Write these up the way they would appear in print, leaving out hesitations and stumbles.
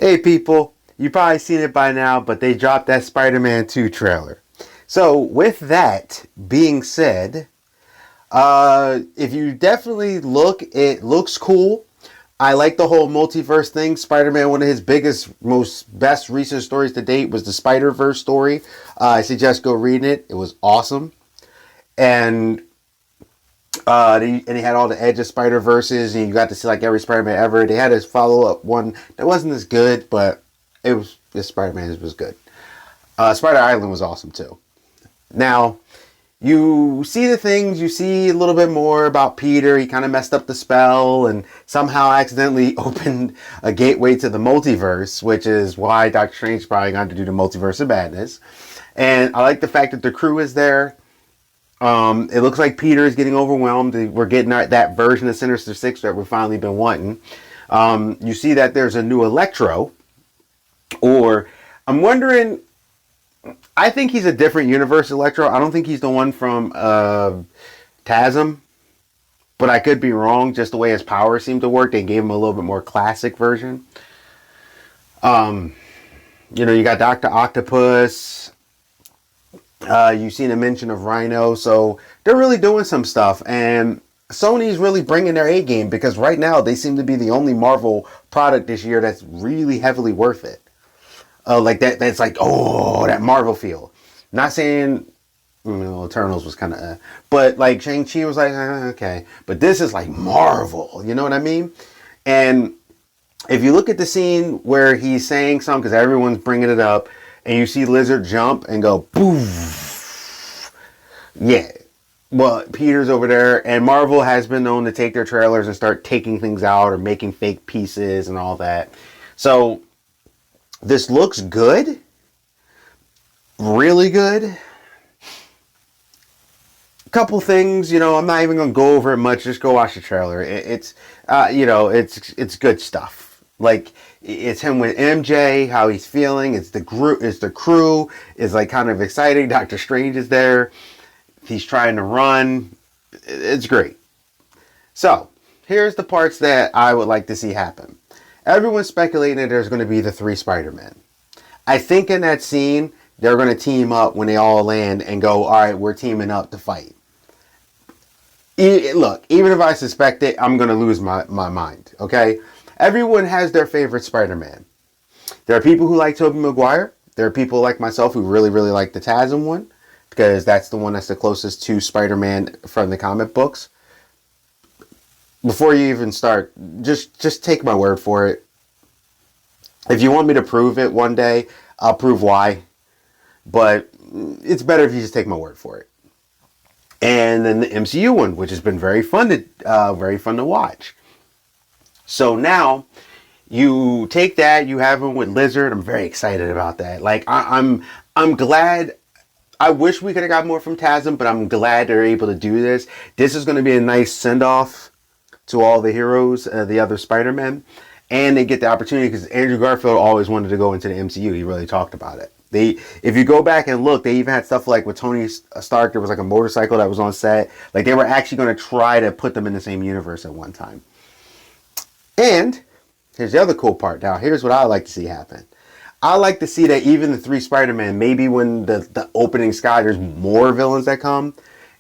Hey people, you probably seen it by now, but they dropped that Spider-Man 2 trailer. So with that being said, if you definitely look, it looks cool. I like the whole multiverse thing. Spider-Man, one of his biggest, best recent stories to date was the Spider-Verse story. I suggest go reading it. It was awesome. And he had all the Edge of Spider-Verses, and you got to see like every Spider-Man ever. They had his follow-up one that wasn't as good, but this Spider-Man was good. Spider Island was awesome too. Now, you see the things, you see a little bit more about Peter. He kind of messed up the spell and somehow accidentally opened a gateway to the multiverse, which is why Doctor Strange probably got to do the Multiverse of Madness. And I like the fact that the crew is there. It looks like Peter is getting overwhelmed. We're getting that version of Sinister Six that we've finally been wanting. You see that there's a new Electro, or I'm wondering, I think he's a different universe Electro. I don't think he's the one from TASM, but I could be wrong. Just the way his powers seem to work, they gave him a little bit more classic version. You got Dr. Octopus. You've seen a mention of Rhino, so they're really doing some stuff, and Sony's really bringing their A game, because right now they seem to be the only Marvel product this year that's really heavily worth it. Like that's like, oh, that Marvel feel. Not saying Eternals was kind of, but like Shang-Chi was like, okay, but this is like Marvel, you know what I mean? And if you look at the scene where he's saying something, because everyone's bringing it up, and you see Lizard jump and go, poof. Yeah. Well, Peter's over there, and Marvel has been known to take their trailers and start taking things out or making fake pieces and all that. So, this looks good. Really good. A couple things, I'm not even going to go over it much. Just go watch the trailer. It's good stuff. Like, it's him with MJ, how he's feeling. It's the crew is like kind of exciting. Doctor Strange is there. He's trying to run. It's great. So, here's the parts that I would like to see happen. Everyone's speculating that there's going to be the 3 Spider-Men. I think in that scene, they're going to team up when they all land and go, all right, we're teaming up to fight. Look, even if I suspect it, I'm going to lose my mind, okay? Everyone has their favorite Spider-Man. There are people who like Tobey Maguire. There are people like myself who really, really like the TASM one, because that's the one that's the closest to Spider-Man from the comic books. Before you even start, just take my word for it. If you want me to prove it one day, I'll prove why. But it's better if you just take my word for it. And then the MCU one, which has been very fun to watch. So now you take that, you have him with Lizard. I'm very excited about that. Like I'm glad. I wish we could have got more from TASM, but I'm glad they're able to do this. This is going to be a nice send-off to all the heroes, the other Spider-Men, and they get the opportunity, because Andrew Garfield always wanted to go into the MCU. He really talked about it. If you go back and look, they even had stuff like with Tony Stark. There was like a motorcycle that was on set. Like they were actually going to try to put them in the same universe at one time. And here's the other cool part. Now, here's what I like to see happen. I like to see that even the 3 Spider-Man, maybe when the opening sky, there's more villains that come,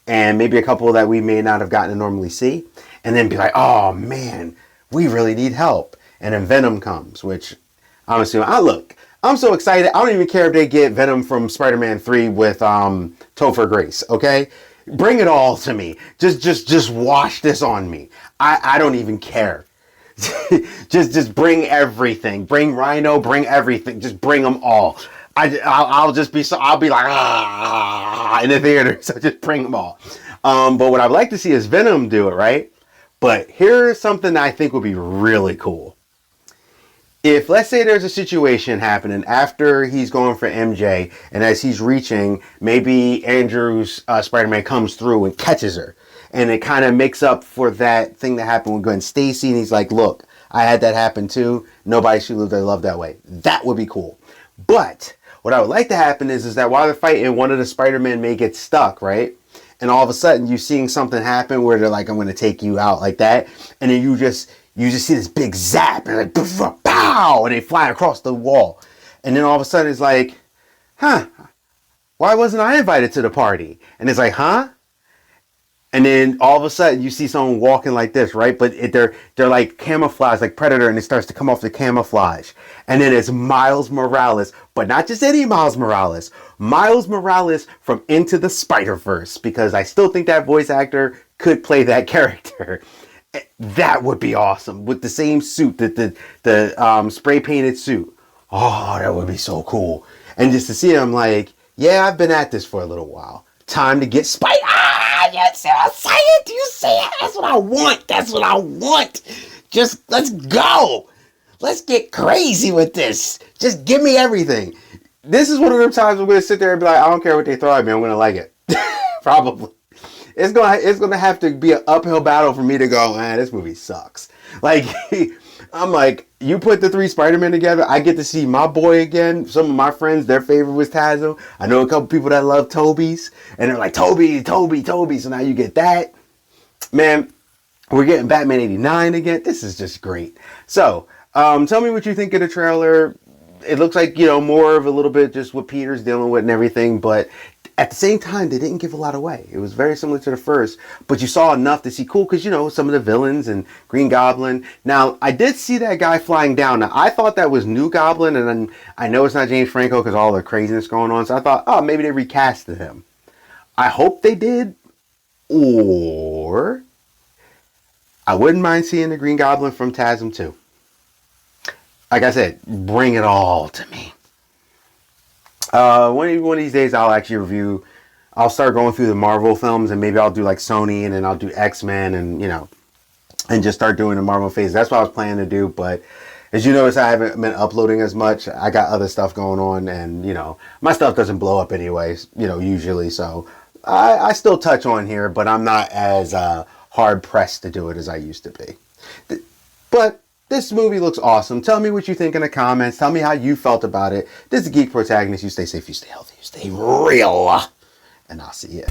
and maybe a couple that we may not have gotten to normally see, and then be like, oh man, we really need help. And then Venom comes, which I'm assuming, I'm so excited. I don't even care if they get Venom from Spider-Man 3 with Topher Grace, okay? Bring it all to me. Just wash this on me. I don't even care. just bring everything. Bring Rhino. Bring everything. Just bring them all. I'll be like in the theater. So just bring them all. But what I'd like to see is Venom do it, right? But here's something that I think would be really cool. If let's say there's a situation happening after he's going for MJ, and as he's reaching, maybe Andrew's Spider-Man comes through and catches her. And it kind of makes up for that thing that happened with Gwen Stacy. And he's like, look, I had that happen too. Nobody should live their love that way. That would be cool. But what I would like to happen is that while they're fighting, one of the Spider-Men may get stuck, right? And all of a sudden you're seeing something happen where they're like, I'm going to take you out like that. And then you just see this big zap and like, pow. pow, and they fly across the wall. And then all of a sudden it's like, huh, why wasn't I invited to the party? And it's like, huh? And then all of a sudden you see someone walking like this, right? But they're like camouflage, like Predator, and it starts to come off the camouflage. And then it's Miles Morales, but not just any Miles Morales. Miles Morales from Into the Spider-Verse, because I still think that voice actor could play that character. That would be awesome, with the same suit, the spray painted suit. Oh, that would be so cool. And just to see him like, yeah, I've been at this for a little while. Time to get Spider. You see what I'm saying? Do you see it? That's what I want. That's what I want. Just let's go. Let's get crazy with this. Just give me everything. This is one of them times I'm going to sit there and be like, I don't care what they throw at me. I'm going to like it. Probably. It's gonna have to be an uphill battle for me to go, man, this movie sucks. Like, I'm like, you put the 3 Spider-Men together, I get to see my boy again. Some of my friends, their favorite was Tazzo. I know a couple people that love Toby's, and they're like, Toby. So now you get that. Man, we're getting Batman 89 again. This is just great. So, tell me what you think of the trailer. It looks like, more of a little bit just what Peter's dealing with and everything, but at the same time, they didn't give a lot away. It was very similar to the first, but you saw enough to see cool because, some of the villains and Green Goblin. Now, I did see that guy flying down. Now, I thought that was New Goblin, and then I know it's not James Franco because all the craziness going on, so I thought, oh, maybe they recasted him. I hope they did, or I wouldn't mind seeing the Green Goblin from TASM 2. Like I said, bring it all to me. One of these days I'll actually review. I'll start going through the Marvel films, and maybe I'll do like Sony, and then I'll do X-Men, and and just start doing the Marvel phase. That's what I was planning to do, but as you notice, I haven't been uploading as much. I got other stuff going on, and my stuff doesn't blow up anyways, usually. So I still touch on here, but I'm not as hard pressed to do it as I used to be. But this movie looks awesome. Tell me what you think in the comments. Tell me how you felt about it. This is Geek Protagonist. You stay safe, you stay healthy, you stay real. And I'll see you.